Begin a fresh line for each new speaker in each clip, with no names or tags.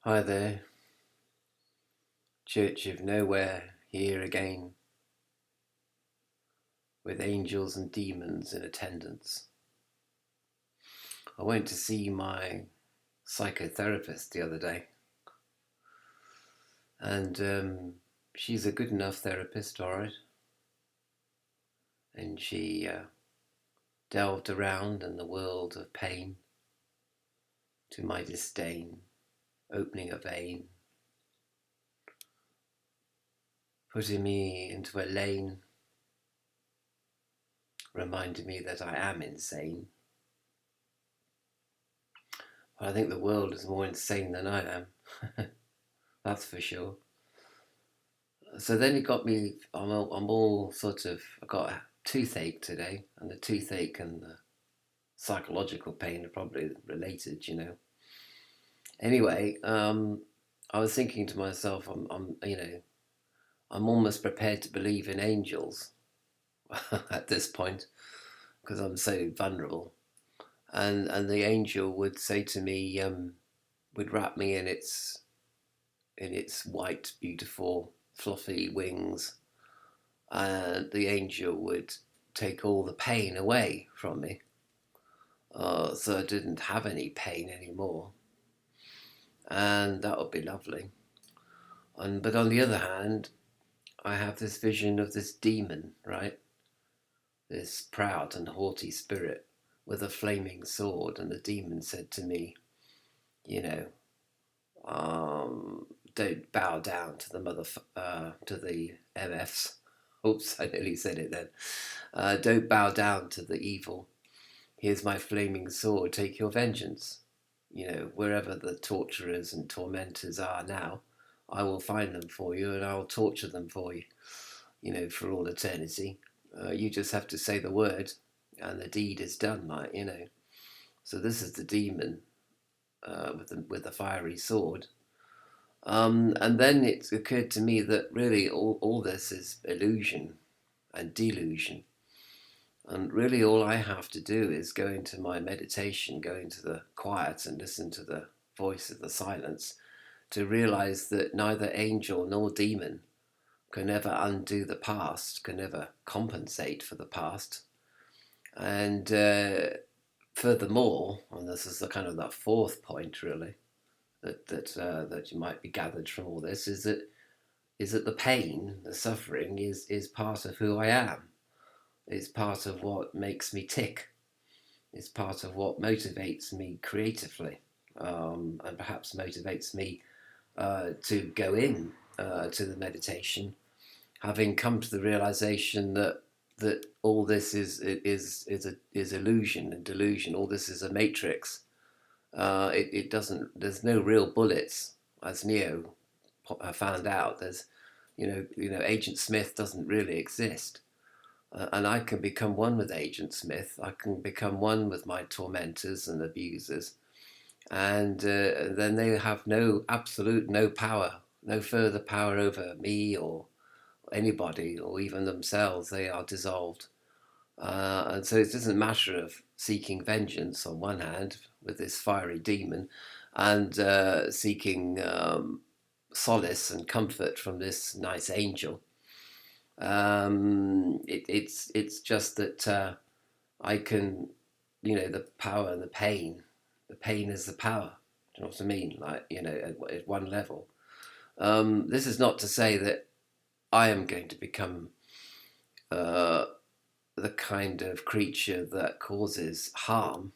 Hi there, Church of Nowhere here again with angels and demons in attendance. I went to see my psychotherapist the other day, and she's a good enough therapist, all right. And she delved around in the world of pain to my disdain, opening a vein, putting me into a lane, reminding me that I am insane. But I think the world is more insane than I am. That's for sure. So then it got me. I'm all sort of. I got a toothache today, and the toothache and the psychological pain are probably related, you know. Anyway, I was thinking to myself, I'm almost prepared to believe in angels at this point because I'm so vulnerable. And the angel would say to me, would wrap me in its white, beautiful, fluffy wings, and the angel would take all the pain away from me. So I didn't have any pain anymore. And that would be lovely. But on the other hand, I have this vision of this demon, right? This proud and haughty spirit with a flaming sword. And the demon said to me, you know, don't bow down to to the MFs. Oops, I nearly said it then. Don't bow down to the evil. Here's my flaming sword, take your vengeance. Wherever the torturers and tormentors are now, I will find them for you and I'll torture them for you, for all eternity. You just have to say the word and the deed is done, like. So this is the demon with the fiery sword. And then it occurred to me that really all this is illusion and delusion. And really, all I have to do is go into my meditation, go into the quiet and listen to the voice of the silence to realize that neither angel nor demon can ever undo the past, can ever compensate for the past. And furthermore, and this is the kind of that fourth point really that you might be gathered from all this, is that the pain, the suffering, is part of who I am. It's part of what makes me tick. It's part of what motivates me creatively, and perhaps motivates me to go in to the meditation, having come to the realization that all this is illusion and delusion. All this is a matrix. It doesn't. There's no real bullets, as Neo found out. Agent Smith doesn't really exist. And I can become one with Agent Smith. I can become one with my tormentors and abusers, and then they have no power, no further power over me or anybody or even themselves. They are dissolved, and so it doesn't matter of seeking vengeance on one hand with this fiery demon, and seeking solace and comfort from this nice angel. It's just that I can, the power and the pain. The pain is the power. Do you know what I mean? Like, at one level. This is not to say that I am going to become uh, the kind of creature that causes harm,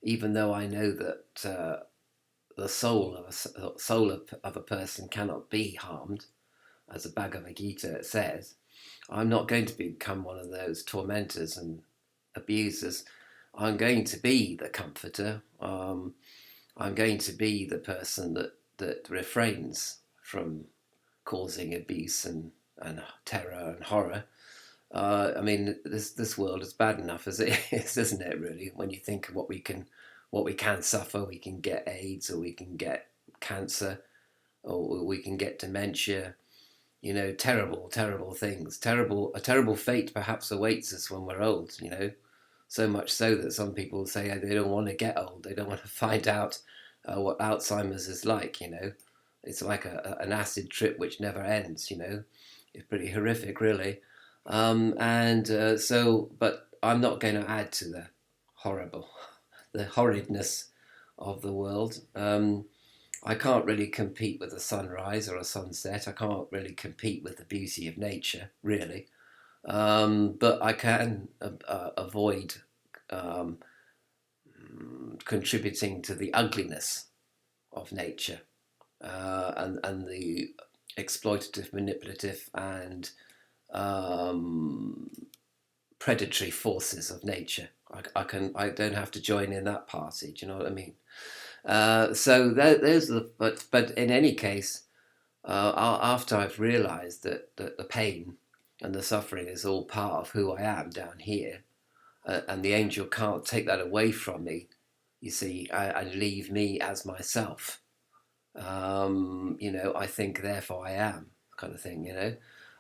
even though I know that the soul of a person cannot be harmed, as the Bhagavad Gita says. I'm not going to become one of those tormentors and abusers. I'm going to be the comforter. I'm going to be the person that refrains from causing abuse and terror and horror. I mean, this world is bad enough as it is, isn't it? Really, when you think of what we can suffer, we can get AIDS, or we can get cancer, or we can get dementia. Terrible, terrible things. A terrible fate perhaps awaits us when we're old. So much so that some people say they don't want to get old. They don't want to find out what Alzheimer's is like. It's like an acid trip which never ends. It's pretty horrific, really. And but I'm not going to add to the horridness of the world. I can't really compete with a sunrise or a sunset. I can't really compete with the beauty of nature, really. But I can avoid um, contributing to the ugliness of nature, and the exploitative, manipulative, and um, predatory forces of nature. I don't have to join in that party. Do you know what I mean? So there's but in any case, after I've realised that the pain and the suffering is all part of who I am down here, and the angel can't take that away from me, you see, and leave me as myself. I think therefore I am, kind of thing.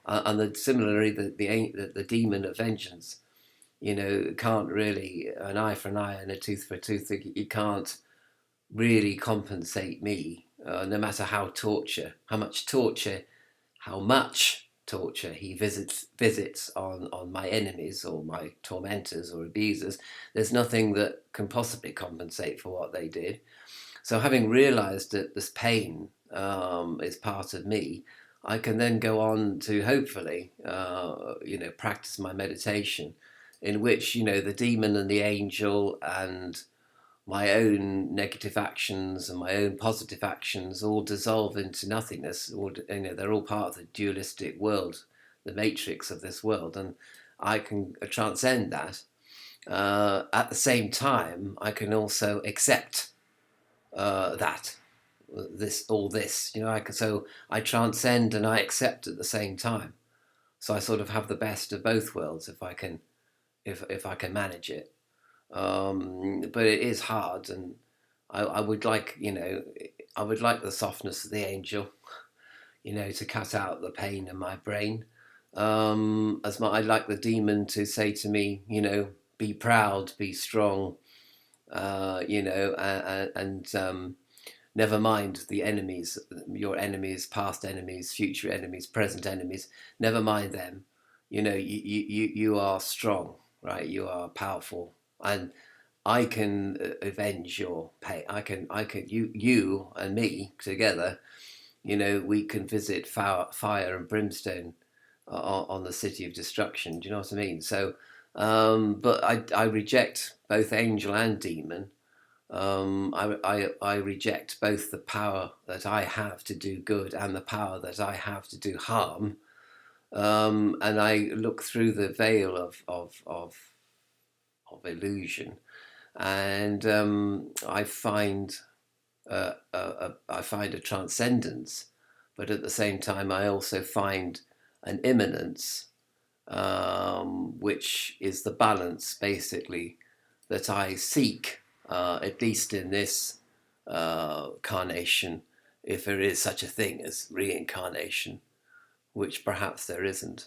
And similarly, the demon of vengeance, can't really, an eye for an eye and a tooth for a tooth. You can't really compensate me, no matter how much torture he visits on my enemies or my tormentors or abusers. There's nothing that can possibly compensate for what they did. So having realised that this pain is part of me, I can then go on to hopefully, practice my meditation, in which the demon and the angel and my own negative actions and my own positive actions all dissolve into nothingness. They're all part of the dualistic world, the matrix of this world, and I can transcend that. At the same time, I can also accept that all this. So I transcend and I accept at the same time. So I sort of have the best of both worlds if I can manage it. But it is hard, and I would like, I would like the softness of the angel, to cut out the pain in my brain. I'd like the demon to say to me, be proud, be strong, and never mind the enemies, your enemies, past enemies, future enemies, present enemies. Never mind them. You are strong, right? You are powerful, and I can avenge your pain. You and me together. We can visit fire and brimstone on the city of destruction. Do you know what I mean? So, but I reject both angel and demon. I reject both the power that I have to do good and the power that I have to do harm. And I look through the veil of illusion, and I find a transcendence, but at the same time I also find an immanence, which is the balance basically that I seek, at least in this carnation, if there is such a thing as reincarnation, which perhaps there isn't.